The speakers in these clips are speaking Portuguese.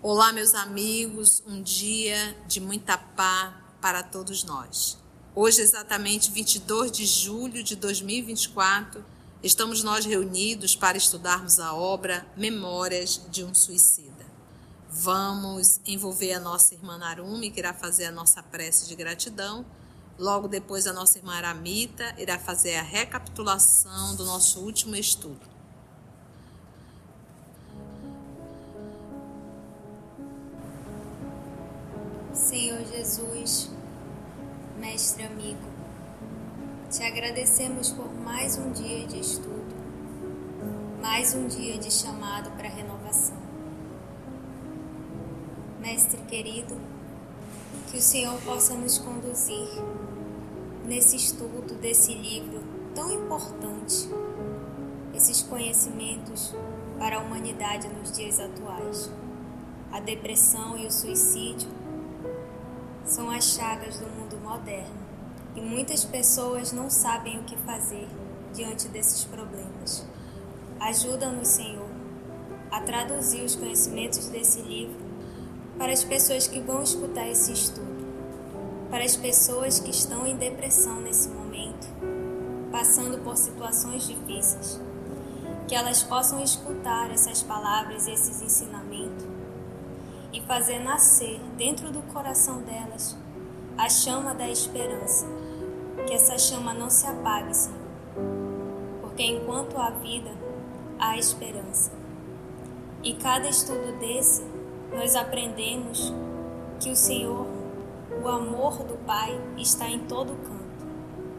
Olá, meus amigos, um dia de muita paz para todos nós. Hoje, exatamente 22 de julho de 2024, estamos nós reunidos para estudarmos a obra Memórias de um Suicida. Vamos envolver a nossa irmã Narumi, que irá fazer a nossa prece de gratidão. Logo depois, a nossa irmã Aramita irá fazer a recapitulação do nosso último estudo. Senhor Jesus, Mestre amigo, te agradecemos por mais um dia de estudo, mais um dia de chamado para renovação. Mestre querido, que o Senhor possa nos conduzir nesse estudo desse livro tão importante, esses conhecimentos para a humanidade nos dias atuais. A depressão e o suicídio são as chagas do mundo moderno e muitas pessoas não sabem o que fazer diante desses problemas. Ajuda-nos, Senhor, a traduzir os conhecimentos desse livro para as pessoas que vão escutar esse estudo, para as pessoas que estão em depressão nesse momento, passando por situações difíceis, que elas possam escutar essas palavras e esses ensinamentos e fazer nascer dentro do coração delas a chama da esperança, que essa chama não se apague, Senhor, porque enquanto há vida, há esperança. E cada estudo desse, nós aprendemos que o Senhor, o amor do Pai, está em todo canto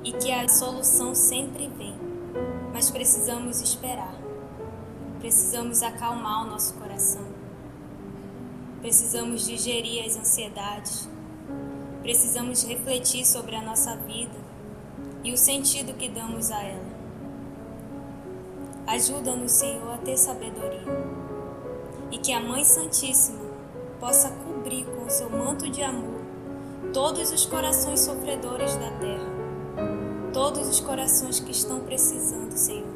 e que a solução sempre vem, mas precisamos esperar, precisamos acalmar o nosso coração. Precisamos digerir as ansiedades, precisamos refletir sobre a nossa vida e o sentido que damos a ela. Ajuda-nos, Senhor, a ter sabedoria e que a Mãe Santíssima possa cobrir com o seu manto de amor todos os corações sofredores da terra, todos os corações que estão precisando, Senhor,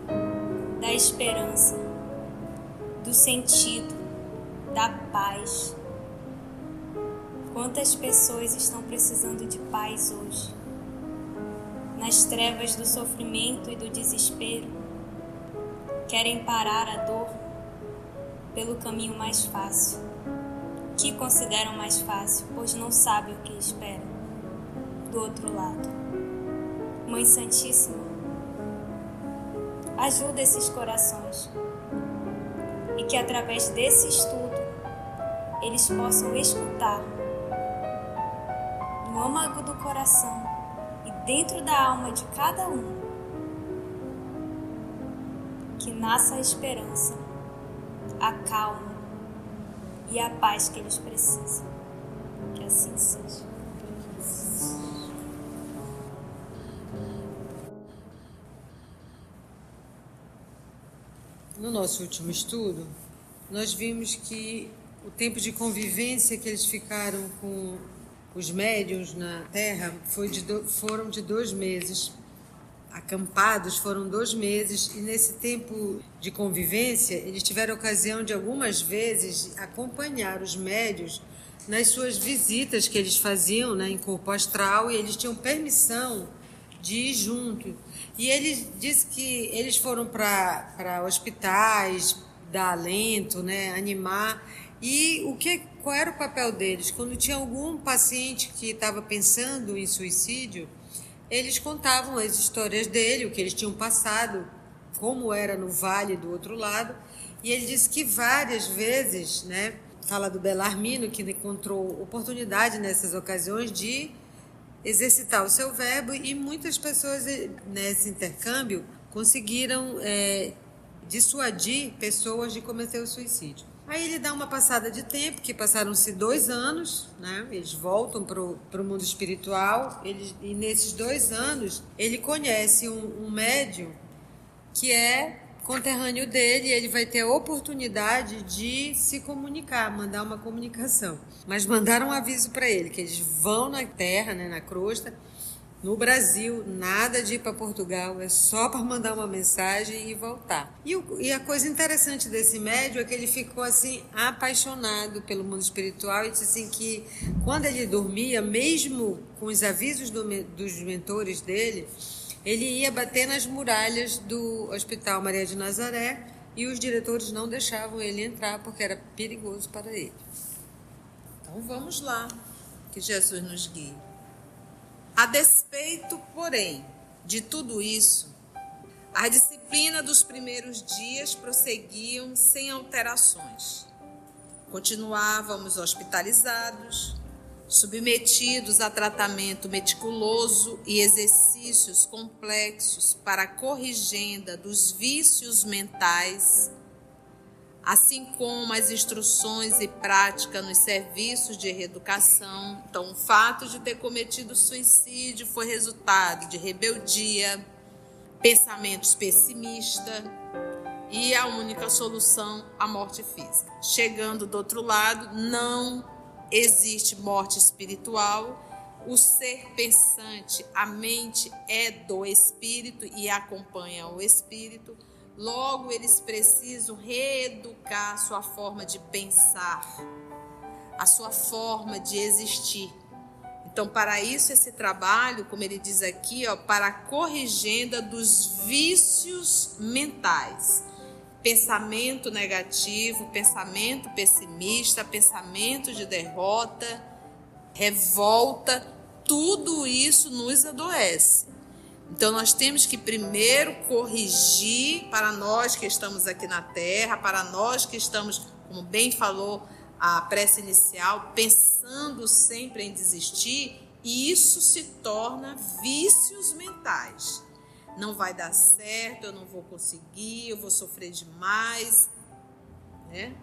da esperança, do sentido, da paz. Quantas pessoas estão precisando de paz hoje? Nas trevas do sofrimento e do desespero, querem parar a dor pelo caminho mais fácil, que consideram mais fácil, pois não sabem o que esperam do outro lado. Mãe Santíssima, ajuda esses corações e que através desse estudo eles possam escutar no âmago do coração e dentro da alma de cada um que nasça a esperança, a calma e a paz que eles precisam. Que assim seja. No nosso último estudo, nós vimos que o tempo de convivência que eles ficaram com os médiuns na Terra foram de 2 meses. Acampados foram 2 meses e nesse tempo de convivência eles tiveram ocasião de algumas vezes acompanhar os médiuns nas suas visitas que eles faziam, né, em corpo astral, e eles tinham permissão de ir junto. E ele disse que eles foram para hospitais, dar alento, né, animar. E qual era o papel deles? Quando tinha algum paciente que estava pensando em suicídio, eles contavam as histórias dele, o que eles tinham passado, como era no vale do outro lado. E ele disse que várias vezes, né, fala do Belarmino, que encontrou oportunidade nessas ocasiões de exercitar o seu verbo, e muitas pessoas nesse intercâmbio conseguiram dissuadir pessoas de cometer o suicídio. Aí ele dá uma passada de tempo, que passaram-se 2 anos, né? Eles voltam para o mundo espiritual, e nesses 2 anos ele conhece um médium que é conterrâneo dele, e ele vai ter a oportunidade de se comunicar, mandar uma comunicação. Mas mandaram um aviso para ele, que eles vão na Terra, né, na crosta, No Brasil, nada de ir para Portugal, é só para mandar uma mensagem e voltar. E a coisa interessante desse médium é que ele ficou assim apaixonado pelo mundo espiritual e disse assim que quando ele dormia, mesmo com os avisos dos mentores dele, ele ia bater nas muralhas do Hospital Maria de Nazaré e os diretores não deixavam ele entrar porque era perigoso para ele. Então vamos lá, que Jesus nos guie. A despeito, porém, de tudo isso, a disciplina dos primeiros dias prosseguiam sem alterações. Continuávamos hospitalizados, submetidos a tratamento meticuloso e exercícios complexos para a corrigenda dos vícios mentais, assim como as instruções e prática nos serviços de reeducação. Então, o fato de ter cometido suicídio foi resultado de rebeldia, pensamentos pessimistas e a única solução, a morte física. Chegando do outro lado, não existe morte espiritual. O ser pensante, a mente é do espírito e acompanha o espírito. Logo, eles precisam reeducar a sua forma de pensar, a sua forma de existir. Então, para isso, esse trabalho, como ele diz aqui, para a corrigenda dos vícios mentais. Pensamento negativo, pensamento pessimista, pensamento de derrota, revolta, tudo isso nos adoece. Então, nós temos que primeiro corrigir para nós que estamos aqui na Terra, para nós que estamos, como bem falou a prece inicial, pensando sempre em desistir, e isso se torna vícios mentais. Não vai dar certo, eu não vou conseguir, eu vou sofrer demais, né?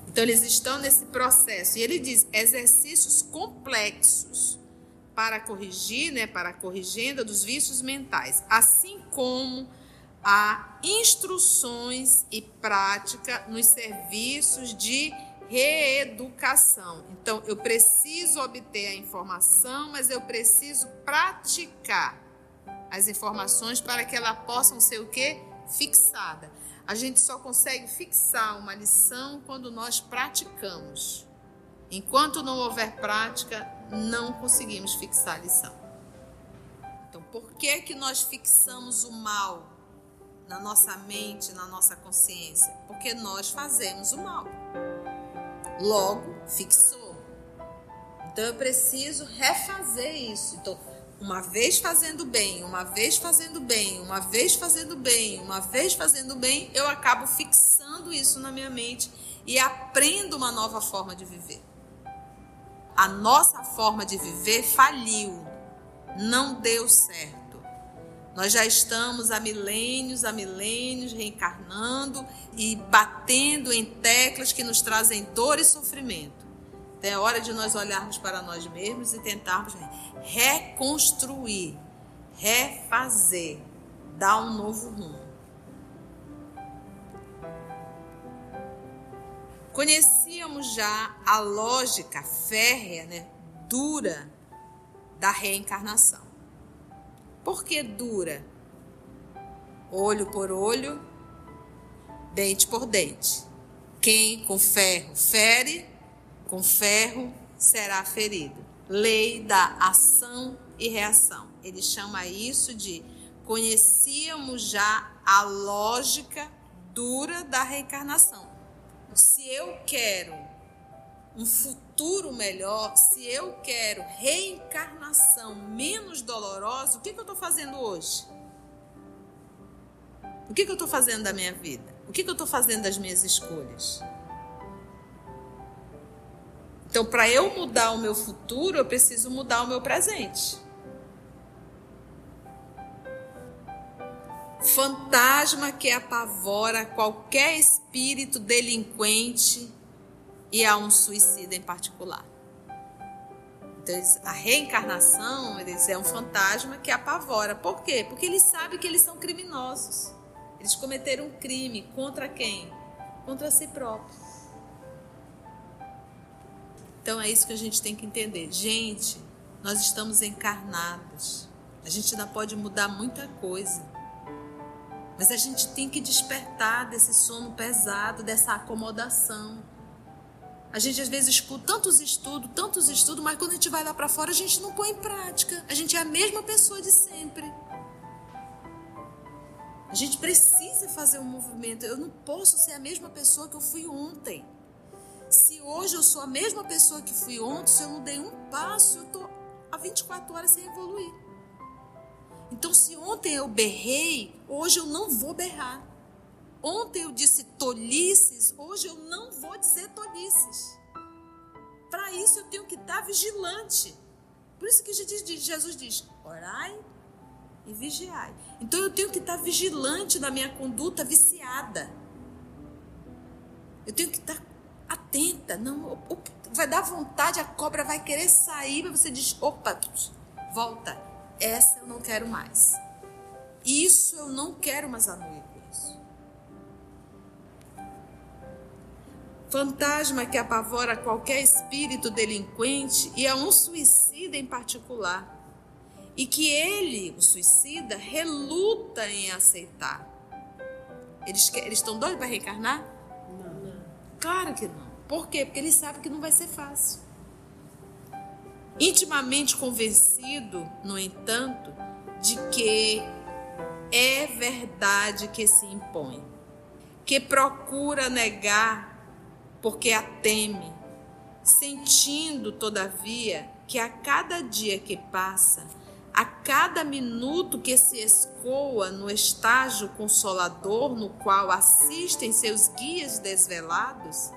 Então, eles estão nesse processo. E ele diz, exercícios complexos para corrigir, para a corrigenda dos vícios mentais, assim como há instruções e prática nos serviços de reeducação. Então, eu preciso obter a informação, mas eu preciso praticar as informações para que elas possam ser o quê? Fixada. A gente só consegue fixar uma lição quando nós praticamos. Enquanto não houver prática, não conseguimos fixar a lição. Então, por que nós fixamos o mal na nossa mente, na nossa consciência? Porque nós fazemos o mal. Logo, fixou. Então, eu preciso refazer isso. Então, uma vez fazendo bem, uma vez fazendo bem, uma vez fazendo bem, uma vez fazendo bem, eu acabo fixando isso na minha mente e aprendo uma nova forma de viver. A nossa forma de viver faliu, não deu certo. Nós já estamos há milênios reencarnando e batendo em teclas que nos trazem dor e sofrimento. Então é hora de nós olharmos para nós mesmos e tentarmos reconstruir, refazer, dar um novo rumo. Conhecíamos já a lógica férrea, dura, da reencarnação. Por que dura? Olho por olho, dente por dente. Quem com ferro fere, com ferro será ferido. Lei da ação e reação. Ele chama isso de conhecíamos já a lógica dura da reencarnação. Se eu quero um futuro melhor, se eu quero reencarnação menos dolorosa, o que eu estou fazendo hoje? O que eu estou fazendo da minha vida? O que eu estou fazendo das minhas escolhas? Então, para eu mudar o meu futuro, eu preciso mudar o meu presente. Fantasma que apavora qualquer espírito delinquente e a um suicida em particular. Então, a reencarnação é um fantasma que apavora. Por quê? Porque eles sabem que eles são criminosos. Eles cometeram um crime contra quem? Contra si próprios. Então, é isso que a gente tem que entender. Gente, Nós estamos encarnados. A gente ainda pode mudar muita coisa. Mas a gente tem que despertar desse sono pesado, dessa acomodação. A gente às vezes escuta tantos estudos, mas quando a gente vai lá para fora, a gente não põe em prática. A gente é a mesma pessoa de sempre. A gente precisa fazer um movimento. Eu não posso ser a mesma pessoa que eu fui ontem. Se hoje eu sou a mesma pessoa que fui ontem, se eu não dei um passo, eu estou há 24 horas sem evoluir. Então, se ontem eu berrei, hoje eu não vou berrar. Ontem eu disse tolices, hoje eu não vou dizer tolices. Para isso eu tenho que estar vigilante. Por isso que Jesus diz, orai e vigiai. Então eu tenho que estar vigilante na minha conduta viciada. Eu tenho que estar atenta. Não, vai dar vontade, a cobra vai querer sair, mas você diz, opa, volta. Essa eu não quero mais. Isso eu não quero mais anuir com isso. Fantasma que apavora qualquer espírito delinquente e a um suicida em particular. E que ele, o suicida, reluta em aceitar. Eles estão doidos para reencarnar? Não. Claro que não. Por quê? Porque eles sabem que não vai ser fácil. Intimamente convencido, no entanto, de que é verdade que se impõe, que procura negar porque a teme, sentindo, todavia, que a cada dia que passa, a cada minuto que se escoa no estágio consolador no qual assistem seus guias desvelados,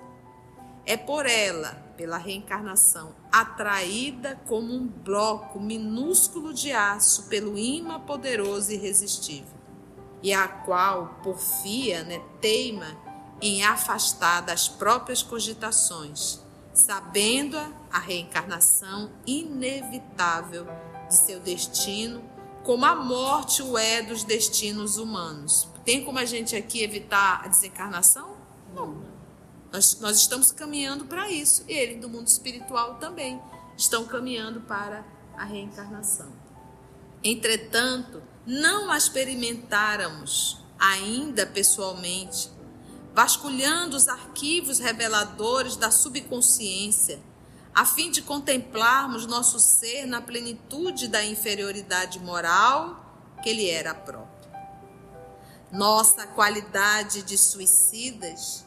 é por ela, pela reencarnação, atraída como um bloco minúsculo de aço pelo ímã poderoso e irresistível, e a qual, porfia, teima em afastar das próprias cogitações, sabendo a reencarnação inevitável de seu destino, como a morte o é dos destinos humanos. Tem como a gente aqui evitar a desencarnação? Não. Nós estamos caminhando para isso. Eles do mundo espiritual também estão caminhando para a reencarnação. Entretanto, não a experimentáramos ainda pessoalmente, vasculhando os arquivos reveladores da subconsciência, a fim de contemplarmos nosso ser na plenitude da inferioridade moral que lhe era própria. Nossa qualidade de suicidas,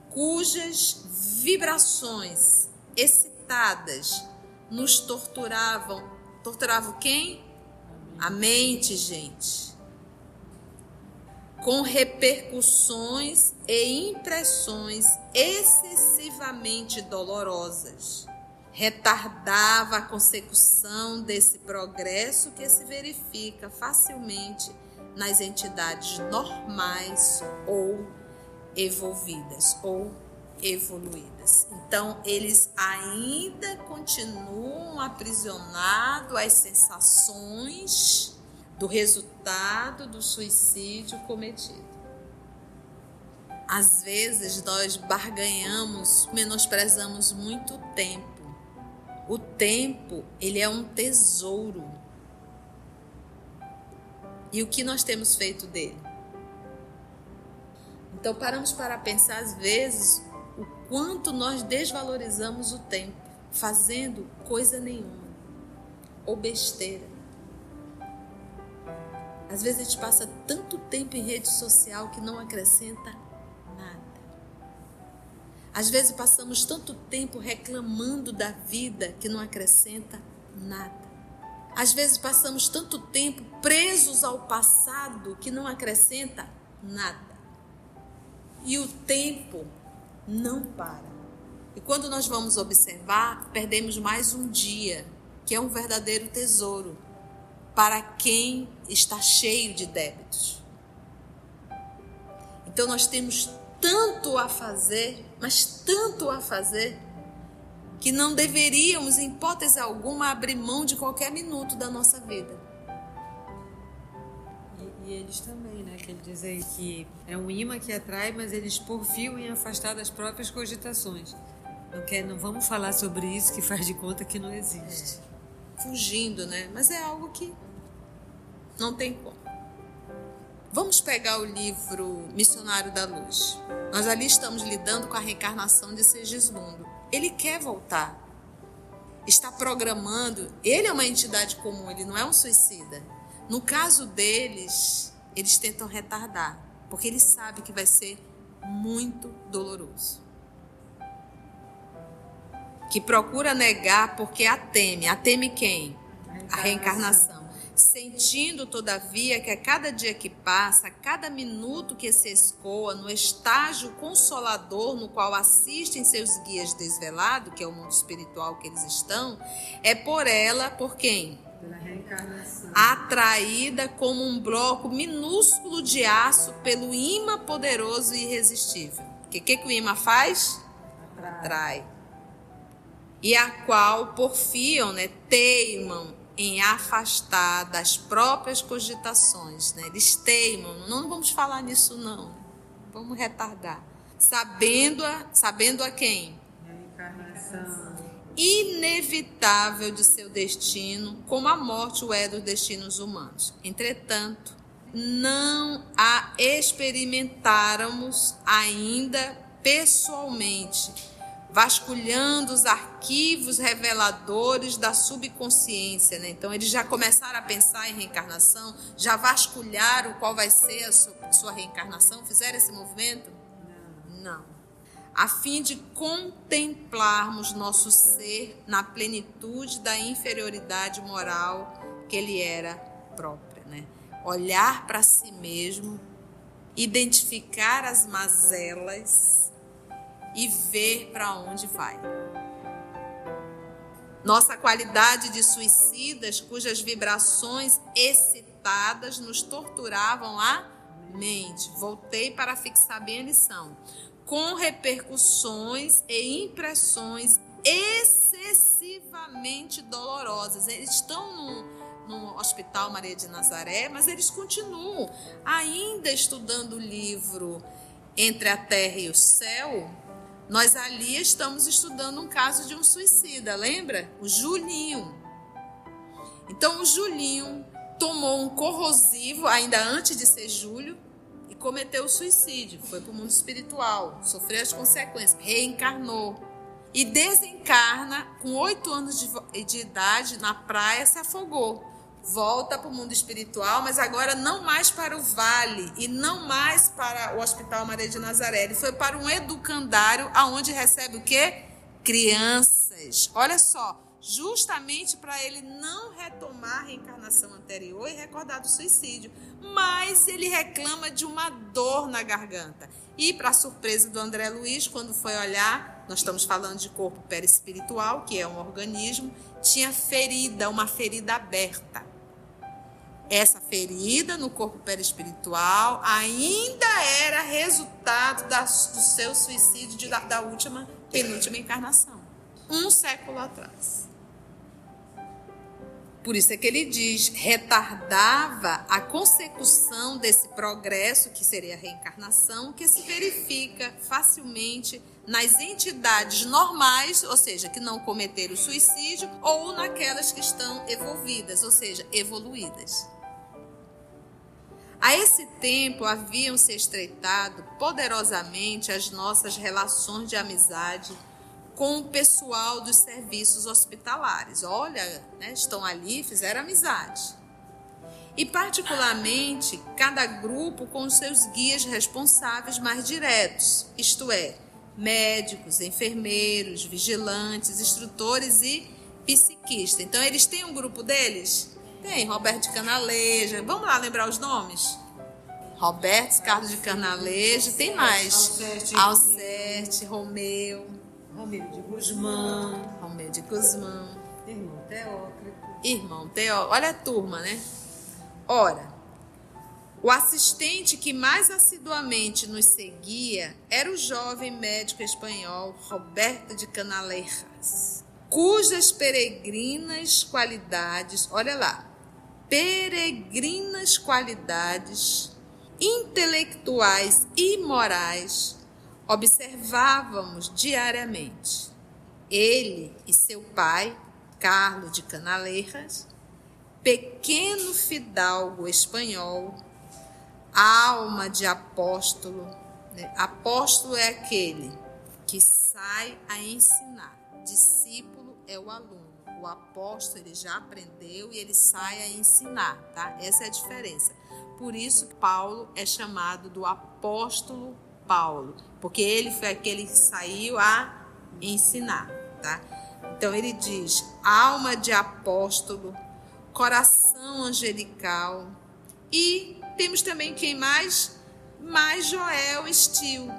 cujas vibrações excitadas nos torturavam. Torturavam quem? A mente, gente. Com repercussões e impressões excessivamente dolorosas. Retardava a consecução desse progresso que se verifica facilmente nas entidades normais ou evolvidas ou evoluídas. Então, eles ainda continuam aprisionados às sensações do resultado do suicídio cometido. Às vezes, nós barganhamos, menosprezamos muito o tempo. O tempo, ele é um tesouro. E o que nós temos feito dele? Então, paramos para pensar, às vezes, o quanto nós desvalorizamos o tempo, fazendo coisa nenhuma, ou besteira. Às vezes, a gente passa tanto tempo em rede social que não acrescenta nada. Às vezes, passamos tanto tempo reclamando da vida que não acrescenta nada. Às vezes, passamos tanto tempo presos ao passado que não acrescenta nada. E o tempo não para. E quando nós vamos observar, perdemos mais um dia, que é um verdadeiro tesouro para quem está cheio de débitos. Então nós temos tanto a fazer, mas tanto a fazer, que não deveríamos, em hipótese alguma, abrir mão de qualquer minuto da nossa vida. E eles também, né? Que ele diz aí que é um imã que atrai, mas eles porfiam em afastar das próprias cogitações. Não vamos falar sobre isso que faz de conta que não existe. fugindo, né? Mas é algo que não tem como. Vamos pegar o livro Missionário da Luz. Nós ali estamos lidando com a reencarnação de Segismundo. Ele quer voltar. Está programando. Ele é uma entidade comum, ele não é um suicida. No caso deles, eles tentam retardar, porque ele sabe que vai ser muito doloroso. Que procura negar porque a teme. A teme quem? A reencarnação. Sentindo, todavia, que a cada dia que passa, a cada minuto que se escoa no estágio consolador no qual assistem seus guias desvelados, que é o mundo espiritual que eles estão, é por ela, por quem? Pela reencarnação. Atraída como um bloco minúsculo de aço pelo imã poderoso e irresistível. Porque o que o imã faz? Atrai. E a qual porfiam, né, teimam em afastar das próprias cogitações, né? Eles teimam, não vamos falar nisso não, vamos retardar. Sabendo a quem? Reencarnação. Inevitável de seu destino, como a morte o é dos destinos humanos. Entretanto, não a experimentáramos ainda pessoalmente, vasculhando os arquivos reveladores da subconsciência, né? Então, eles já começaram a pensar em reencarnação, já vasculharam qual vai ser a sua reencarnação, fizeram esse movimento? Não. A fim de contemplarmos nosso ser na plenitude da inferioridade moral que ele era própria, né? Olhar para si mesmo, identificar as mazelas e ver para onde vai. Nossa qualidade de suicidas, cujas vibrações excitadas nos torturavam a mente. Voltei para fixar bem a lição. Com repercussões e impressões excessivamente dolorosas. Eles estão no Hospital Maria de Nazaré, mas eles continuam ainda estudando o livro Entre a Terra e o Céu. Nós ali estamos estudando um caso de um suicida, lembra? O Julinho. Então, o Julinho tomou um corrosivo, ainda antes de ser Júlio, e cometeu o suicídio. Foi para o mundo espiritual, sofreu as consequências, reencarnou. E desencarna, com 8 anos de idade, na praia, se afogou. Volta para o mundo espiritual, mas agora não mais para o vale e não mais para o Hospital Maria de Nazaré. Ele foi para um educandário, onde recebe o quê? Crianças. Olha só, justamente para ele não retomar a reencarnação anterior e recordar do suicídio. Mas ele reclama de uma dor na garganta. E, para surpresa do André Luiz, quando foi olhar, nós estamos falando de corpo perispiritual, que é um organismo, tinha uma ferida aberta. Essa ferida no corpo perispiritual ainda era resultado do seu suicídio da penúltima encarnação. 1 século atrás. Por isso é que ele diz, retardava a consecução desse progresso, que seria a reencarnação, que se verifica facilmente nas entidades normais, ou seja, que não cometeram o suicídio, ou naquelas que estão evolvidas, ou seja, evoluídas. A esse tempo haviam se estreitado poderosamente as nossas relações de amizade com o pessoal dos serviços hospitalares. Olha, né, estão ali, fizeram amizade. E particularmente cada grupo com os seus guias responsáveis mais diretos, isto é, médicos, enfermeiros, vigilantes, instrutores e psiquistas. Então eles têm um grupo deles? Tem, Roberto de Canaleja. Vamos lá lembrar os nomes? Roberto Carlos de Canaleja. Tem mais. Alceste, Romeu de Guzmão. Irmão Teócrito. Olha a turma, né? Ora, o assistente que mais assiduamente nos seguia era o jovem médico espanhol Roberto de Canalejas, cujas peregrinas qualidades, olha lá, peregrinas qualidades intelectuais e morais observávamos diariamente. Ele e seu pai, Carlos de Canalejas, pequeno fidalgo espanhol, alma de apóstolo. Apóstolo é aquele que sai a ensinar. Discípulo é o aluno. O apóstolo, ele já aprendeu e ele sai a ensinar, tá? Essa é a diferença. Por isso que Paulo é chamado do apóstolo Paulo, porque ele foi aquele que saiu a ensinar, tá? Então ele diz: alma de apóstolo, coração angelical. E temos também quem mais? Mais Joel Stil.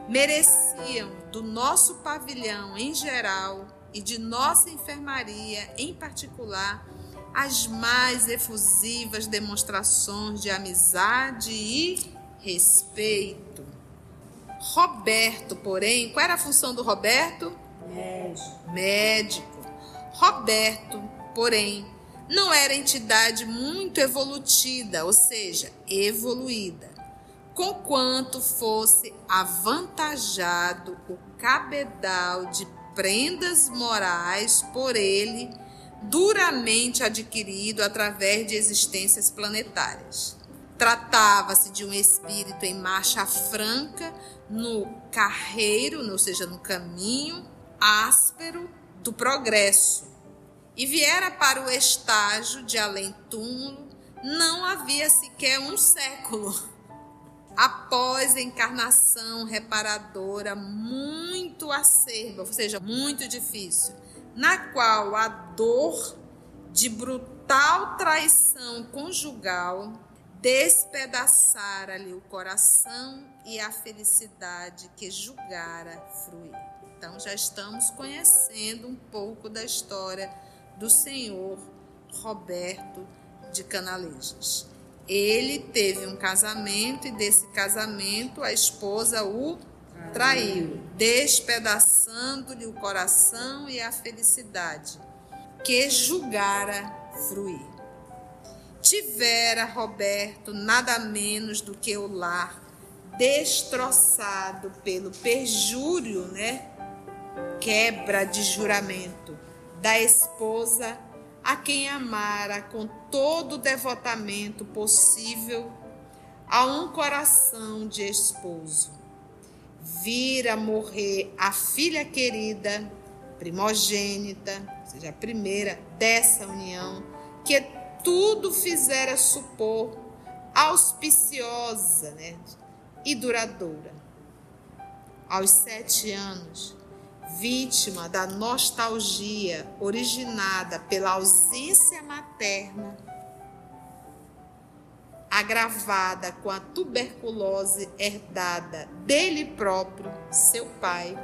Mereciam do nosso pavilhão em geral e de nossa enfermaria em particular as mais efusivas demonstrações de amizade e respeito. Roberto, porém, qual era a função do Roberto? Médico. Roberto, porém, não era entidade muito evolutiva, ou seja, evoluída, conquanto fosse avantajado o cabedal de prendas morais por ele duramente adquirido através de existências planetárias. Tratava-se de um espírito em marcha franca no carreiro, ou seja, no caminho áspero do progresso, e viera para o estágio de além-túmulo não havia sequer um século, após a encarnação reparadora muito acerba, ou seja, muito difícil, na qual a dor de brutal traição conjugal despedaçara-lhe o coração e a felicidade que julgara fruir. Então já estamos conhecendo um pouco da história do senhor Roberto de Canalejas. Ele teve um casamento e desse casamento a esposa o traiu, despedaçando-lhe o coração e a felicidade que julgara fruir. Tivera Roberto nada menos do que o lar destroçado pelo perjúrio, quebra de juramento da esposa a quem amara com todo o devotamento possível a um coração de esposo. Vira morrer a filha querida, primogênita, ou seja, a primeira dessa união, que tudo fizera supor auspiciosa, e duradoura. Aos 7 anos, vítima da nostalgia originada pela ausência materna, agravada com a tuberculose herdada dele próprio, seu pai,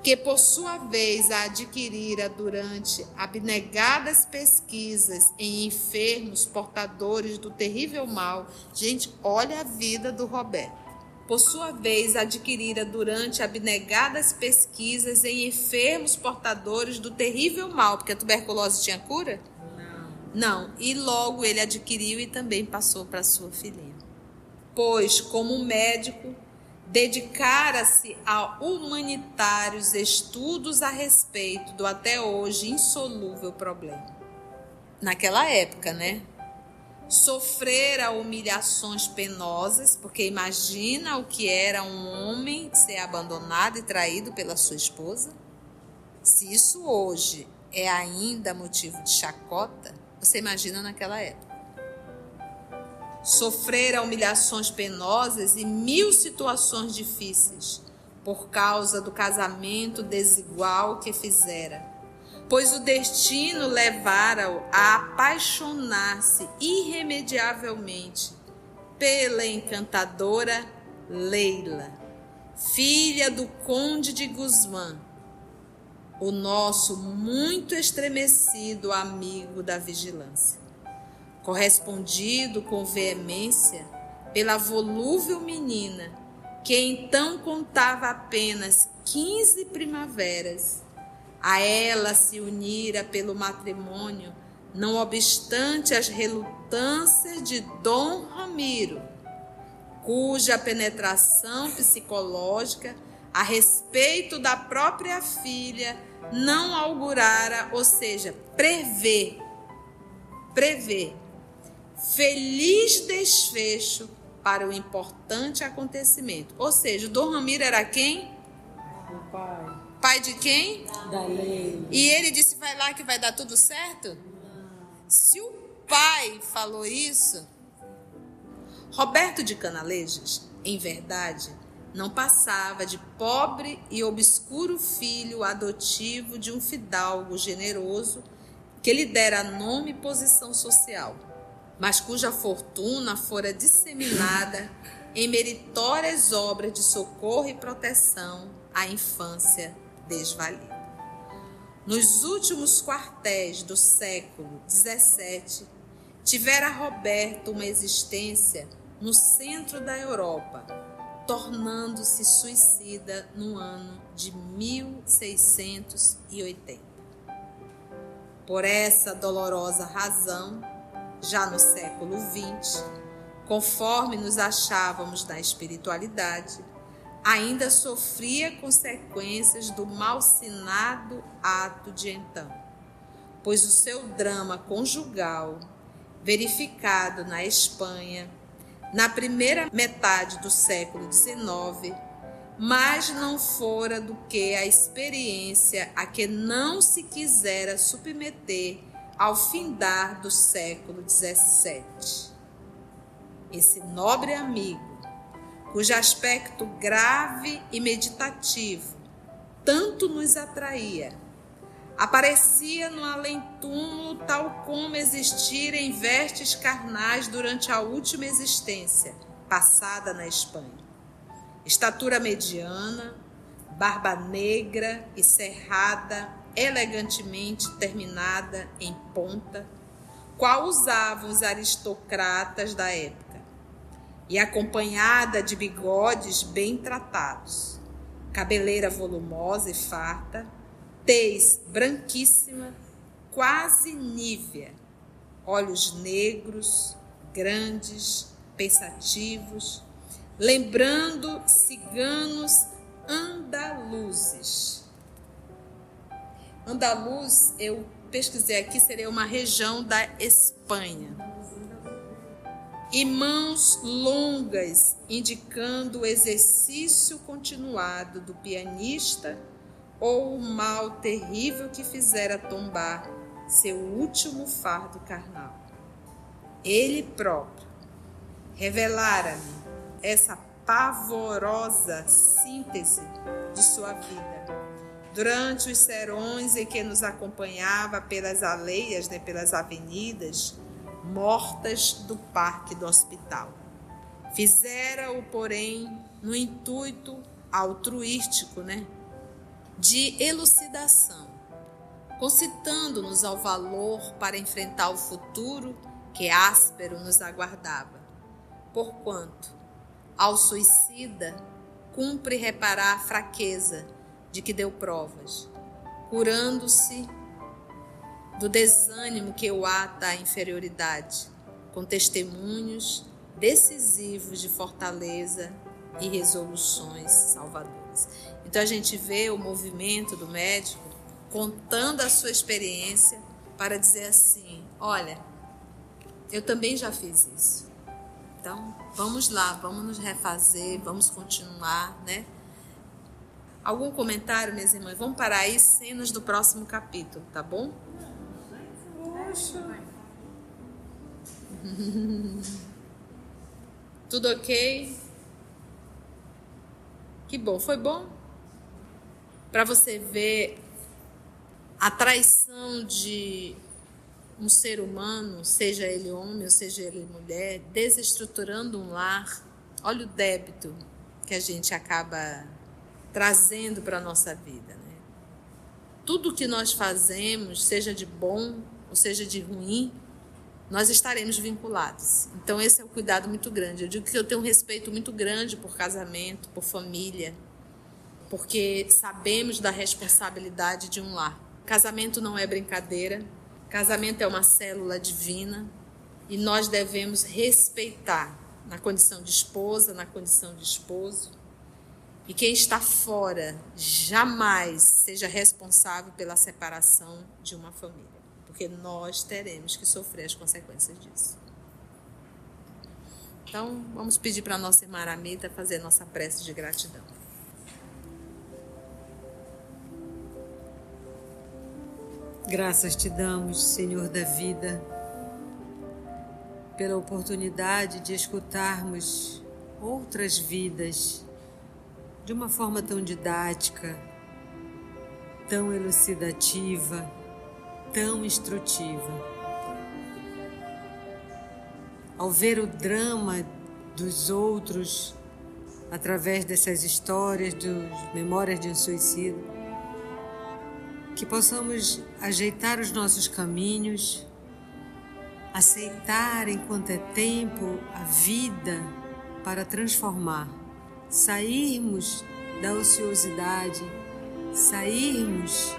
que por sua vez a adquirira durante abnegadas pesquisas em enfermos portadores do terrível mal. Gente, olha a vida do Roberto. Por sua vez, adquirira durante abnegadas pesquisas em enfermos portadores do terrível mal, porque a tuberculose tinha cura? Não. E logo ele adquiriu e também passou para sua filhinha. Pois, como médico, dedicara-se a humanitários estudos a respeito do até hoje insolúvel problema. Naquela época, sofrera humilhações penosas, porque imagina o que era um homem ser abandonado e traído pela sua esposa. Se isso hoje é ainda motivo de chacota, você imagina naquela época. Sofrera humilhações penosas e 1000 situações difíceis por causa do casamento desigual que fizera, pois o destino levara-o a apaixonar-se irremediavelmente pela encantadora Leila, filha do conde de Guzmán, o nosso muito estremecido amigo da vigilância, correspondido com veemência pela volúvel menina, que então contava apenas 15 primaveras. A ela se unira pelo matrimônio, não obstante as relutâncias de Dom Ramiro, cuja penetração psicológica a respeito da própria filha, não augurara, ou seja, prevê feliz desfecho para o importante acontecimento. Ou seja, o Dom Ramiro era quem? O pai. Pai de quem? Da lei. E ele disse, vai lá que vai dar tudo certo? Se o pai falou isso, Roberto de Canalejas, em verdade, não passava de pobre e obscuro filho adotivo de um fidalgo generoso que lhe dera nome e posição social, mas cuja fortuna fora disseminada em meritórias obras de socorro e proteção à infância desvalida. Nos últimos quartéis do século XVII, tivera Roberto uma existência no centro da Europa, tornando-se suicida no ano de 1680. Por essa dolorosa razão, já no século XX, conforme nos achávamos na espiritualidade, ainda sofria consequências do malsinado ato de então, pois o seu drama conjugal, verificado na Espanha, na primeira metade do século XIX, mas não fora do que a experiência a que não se quisera submeter ao findar do século XVII. Esse nobre amigo, cujo aspecto grave e meditativo tanto nos atraía, aparecia no além-túmulo tal como existira em vestes carnais durante a última existência, passada na Espanha. Estatura mediana, barba negra e cerrada, elegantemente terminada em ponta, qual usavam os aristocratas da época, e acompanhada de bigodes bem tratados, cabeleira volumosa e farta, tez branquíssima, quase nívea, olhos negros, grandes, pensativos, lembrando ciganos andaluzes. Andaluz, eu pesquisei aqui, seria uma região da Espanha. E mãos longas, indicando o exercício continuado do pianista ou o mal terrível que fizera tombar seu último fardo carnal. Ele próprio revelara-me essa pavorosa síntese de sua vida durante os serões em que nos acompanhava pelas aleias, pelas avenidas mortas do parque do hospital. Fizera-o, porém, no intuito altruístico, de elucidação, concitando-nos ao valor para enfrentar o futuro que áspero nos aguardava, porquanto, ao suicida, cumpre reparar a fraqueza de que deu provas, curando-se do desânimo que o ata à inferioridade, com testemunhos decisivos de fortaleza e resoluções salvadoras. Então a gente vê o movimento do médico contando a sua experiência para dizer assim, olha, eu também já fiz isso. Então, vamos lá, vamos nos refazer, vamos continuar, Algum comentário, minhas irmãs? Vamos parar aí, cenas do próximo capítulo, tá bom? Poxa. Tudo ok? Que bom, foi bom? Para você ver a traição de um ser humano, seja ele homem ou seja ele mulher, desestruturando um lar. Olha o débito que a gente acaba trazendo para a nossa vida. Tudo que nós fazemos, seja de bom ou seja de ruim, nós estaremos vinculados. Então esse é um cuidado muito grande. Eu digo que eu tenho um respeito muito grande por casamento, por família, porque sabemos da responsabilidade de um lar. Casamento não é brincadeira, casamento é uma célula divina e nós devemos respeitar na condição de esposa, na condição de esposo, E quem está fora jamais seja responsável pela separação de uma família, porque nós teremos que sofrer as consequências disso. Então, vamos pedir para a nossa irmã Aramita fazer nossa prece de gratidão. Graças te damos, Senhor da vida, pela oportunidade de escutarmos outras vidas de uma forma tão didática, tão elucidativa, tão instrutiva. Ao ver o drama dos outros através dessas histórias, das memórias de um suicídio, que possamos ajeitar os nossos caminhos, aceitar enquanto é tempo a vida para transformar, sairmos da ociosidade, sairmos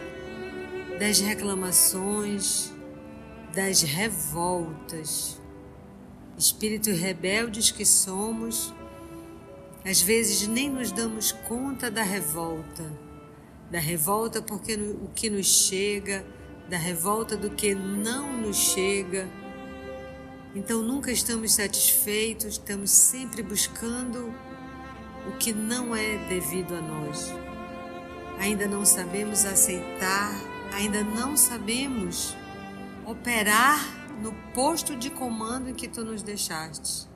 das reclamações, das revoltas. Espíritos rebeldes que somos, às vezes nem nos damos conta da revolta porque o que nos chega, da revolta do que não nos chega. Então nunca estamos satisfeitos, estamos sempre buscando o que não é devido a nós. Ainda não sabemos aceitar, ainda não sabemos operar no posto de comando em que tu nos deixaste.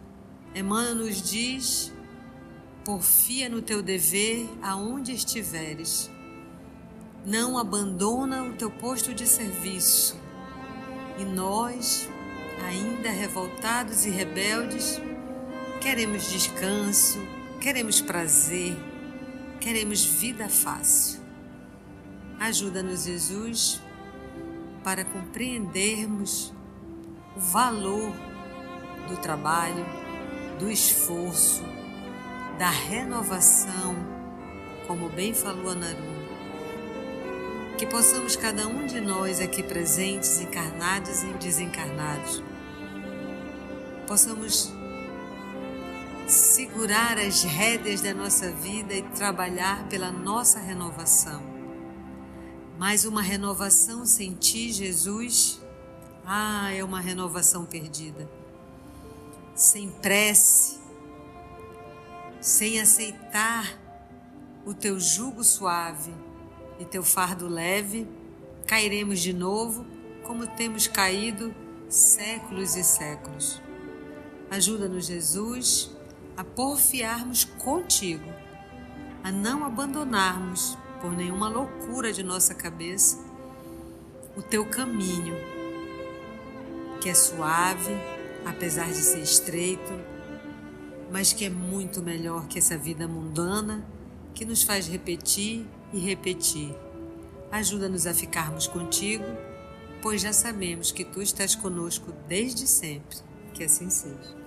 Emmanuel nos diz: porfia no teu dever aonde estiveres. Não abandona o teu posto de serviço. E nós, ainda revoltados e rebeldes, queremos descanso, queremos prazer, queremos vida fácil. Ajuda-nos, Jesus, para compreendermos o valor do trabalho, do esforço, da renovação, como bem falou a Naru. Que possamos cada um de nós aqui presentes, encarnados e desencarnados, possamos segurar as rédeas da nossa vida e trabalhar pela nossa renovação. Mas uma renovação sem ti, Jesus, é uma renovação perdida. Sem prece, sem aceitar o teu jugo suave e teu fardo leve, cairemos de novo como temos caído séculos e séculos. Ajuda-nos, Jesus, a porfiarmos contigo, a não abandonarmos por nenhuma loucura de nossa cabeça o teu caminho, que é suave, apesar de ser estreito, mas que é muito melhor que essa vida mundana que nos faz repetir e repetir. Ajuda-nos a ficarmos contigo, pois já sabemos que tu estás conosco desde sempre. Que assim seja.